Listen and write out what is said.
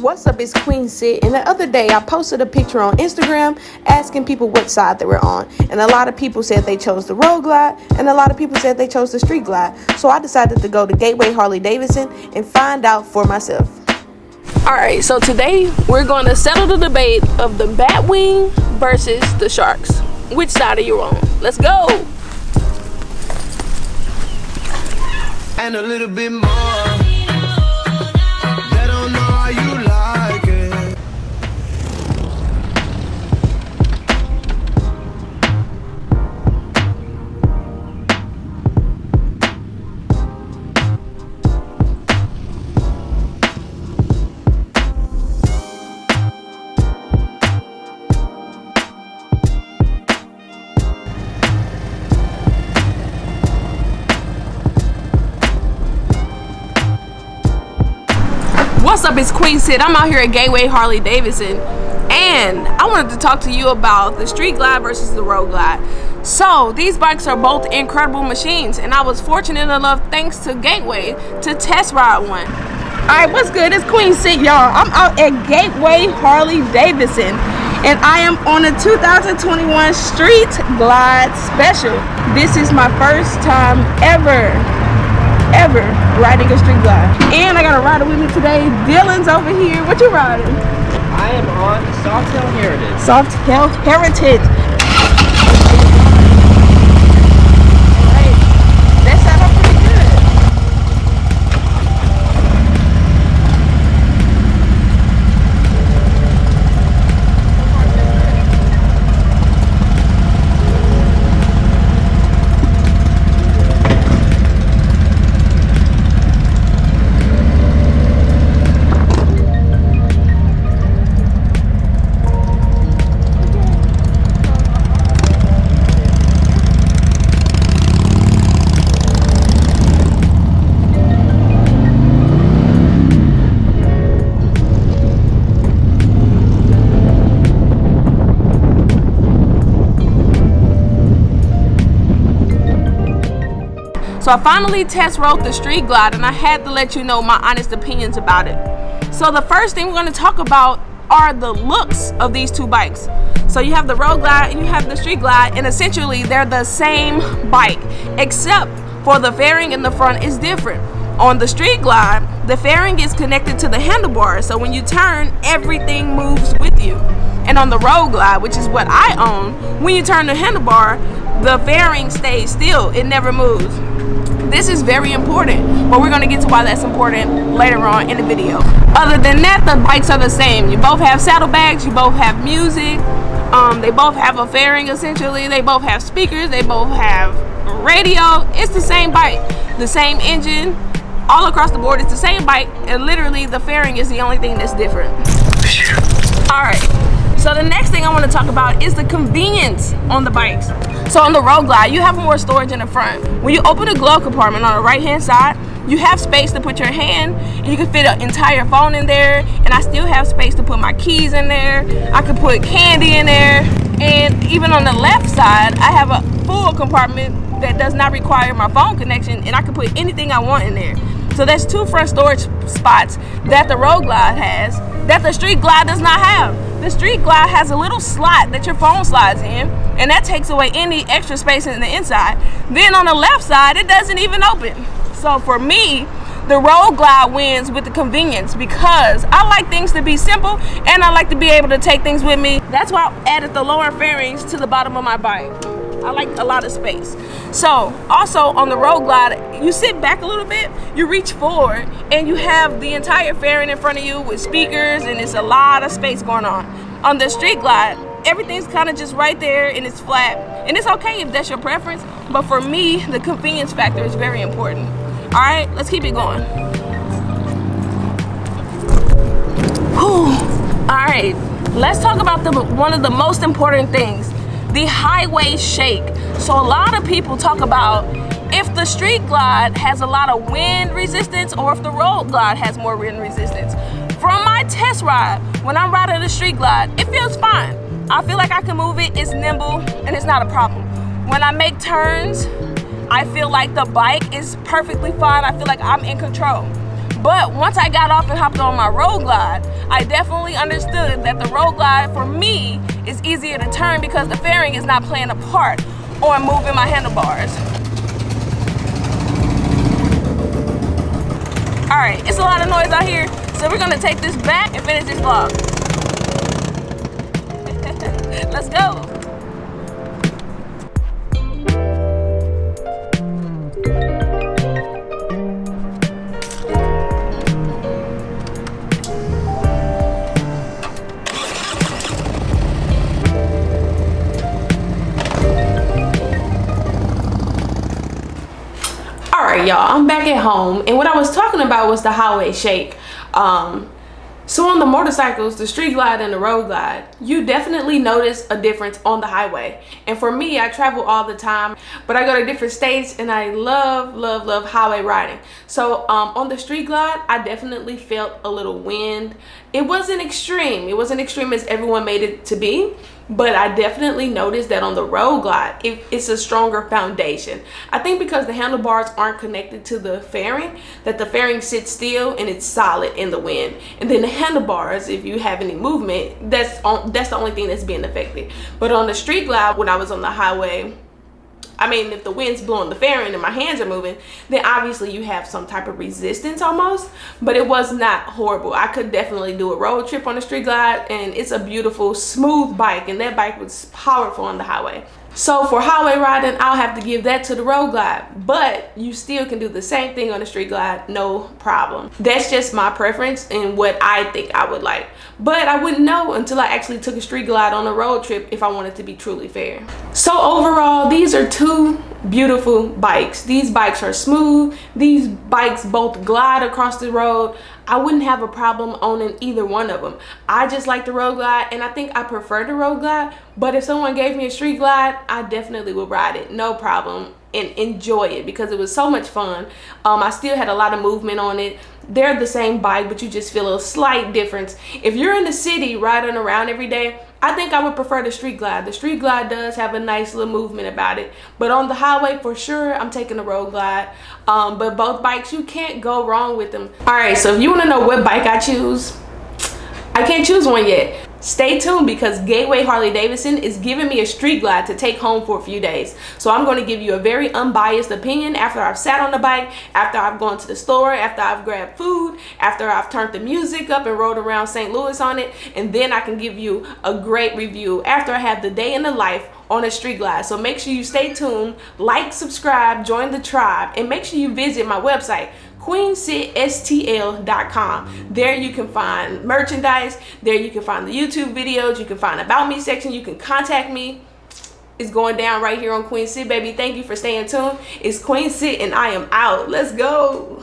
What's up, it's QueenSit, and the other day I posted a picture on Instagram asking people what side they were on, and a lot of people said they chose the road glide, and a lot of people said they chose the street glide. So I decided to go to Gateway Harley-Davidson and find out for myself. Alright, so today we're going to settle the debate of the Batwing versus the Sharks. Which side are you on? Let's go! And a little bit more. They don't know how you like it. What's up, it's QueenSit. I'm out here at Gateway Harley-Davidson, and I wanted to talk to you about the street glide versus the road glide. So these bikes are both incredible machines, and I was fortunate enough, thanks to Gateway, to test ride one. Alright, what's good? It's QueenSit, y'all. I'm out at Gateway Harley-Davidson, and I am on the 2021 Street Glide Special. This is my first time ever riding a street glide, and I got a rider with me today. Dylan's over here. What you riding? I am on Softail Heritage. Softail Heritage. Alright, that sounded pretty good. So I finally test rode the street glide, and I had to let you know my honest opinions about it. So the first thing we're going to talk about are the looks of these two bikes. So you have the road glide and you have the street glide, and essentially they're the same bike, except for the fairing in the front is different. On the street glide, the fairing is connected to the handlebars, so when you turn, everything moves with you. And on the road glide, which is what I own, when you turn the handlebar, the fairing stays still, it never moves. This is very important, but we're going to get to why that's important later on in the video. Other than that, the bikes are the same. You both have saddlebags, you both have music, they both have a fairing essentially, they both have speakers, they both have radio. It's the same bike, the same engine, all across the board. It's the same bike, and literally the fairing is the only thing that's different. Alright, so the next thing I want to talk about is the convenience on the bikes. So on the road glide, you have more storage in the front. When you open the glove compartment on the right hand side, you have space to put your hand, and you can fit an entire phone in there, and I still have space to put my keys in there. I can put candy in there, and even on the left side, I have a full compartment that does not require my phone connection, and I can put anything I want in there. So there's two front storage spots that the road glide has that the street glide does not have. The street glide has a little slot that your phone slides in, and that takes away any extra space in the inside. Then on the left side, it doesn't even open. So for me, the road glide wins with the convenience, because I like things to be simple and I like to be able to take things with me. That's why I added the lower fairings to the bottom of my bike. I like a lot of space. So also on the road glide, you sit back a little bit, you reach forward, and you have the entire fairing in front of you with speakers, and it's a lot of space going on. On the street glide, everything's kind of just right there and it's flat, and it's okay if that's your preference, but for me, the convenience factor is very important. All right, let's keep it going. Whew. All right, let's talk about one of the most important things, the highway shake. So a lot of people talk about if the street glide has a lot of wind resistance or if the road glide has more wind resistance. From my test ride, when I'm riding the street glide, it feels fine. I feel like I can move it, it's nimble, and it's not a problem. When I make turns, I feel like the bike is perfectly fine. I feel like I'm in control. But once I got off and hopped on my road glide, I definitely understood that the road glide for me is easier to turn because the fairing is not playing a part on moving my handlebars. All right, it's a lot of noise out here, so we're gonna take this back and finish this vlog. Let's go. Alright y'all, I'm back at home, and what I was talking about was the highway shake. So on the motorcycles, the street glide and the road glide, you definitely notice a difference on the highway. And for me, I travel all the time, but I go to different states and I love highway riding. So on the street glide, I definitely felt a little wind. It wasn't extreme. It wasn't extreme as everyone made it to be, but I definitely noticed that on the road glide, it's a stronger foundation. I think because the handlebars aren't connected to the fairing, that the fairing sits still and it's solid in the wind. And then the handlebars, if you have any movement, that's the only thing that's being affected. But on the street glide, when I was on the highway, I mean, if the wind's blowing the fairing and my hands are moving, then obviously you have some type of resistance almost, but it was not horrible. I could definitely do a road trip on the street glide, and it's a beautiful, smooth bike, and that bike was powerful on the highway. So for highway riding, I'll have to give that to the road glide, but you still can do the same thing on the street glide, no problem. That's just my preference and what I think I would like. But I wouldn't know until I actually took a street glide on a road trip if I wanted to be truly fair. So overall, these are two beautiful bikes. These bikes are smooth. These bikes both glide across the road. I wouldn't have a problem owning either one of them. I just like the road glide, and I think I prefer the road glide, but if someone gave me a street glide, I definitely would ride it, no problem, and enjoy it because it was so much fun. I still had a lot of movement on it. They're the same bike, but you just feel a slight difference. If you're in the city riding around every day, I think I would prefer the street glide. The street glide does have a nice little movement about it, but on the highway, for sure, I'm taking the road glide. But both bikes, you can't go wrong with them. All right, so if you want to know what bike I choose, I can't choose one yet. Stay tuned because Gateway Harley-Davidson is giving me a street glide to take home for a few days. So I'm going to give you a very unbiased opinion after I've sat on the bike, after I've gone to the store, after I've grabbed food, after I've turned the music up and rode around St. Louis on it, and then I can give you a great review after I have the day in the life on a street glide. So make sure you stay tuned, like, subscribe, join the tribe, and make sure you visit my website, QueenSitSTL.com. There you can find merchandise, there you can find the YouTube videos, you can find about me section, you can contact me. It's going down right here on QueenSit, baby. Thank you for staying tuned. It's QueenSit and I am out. Let's go.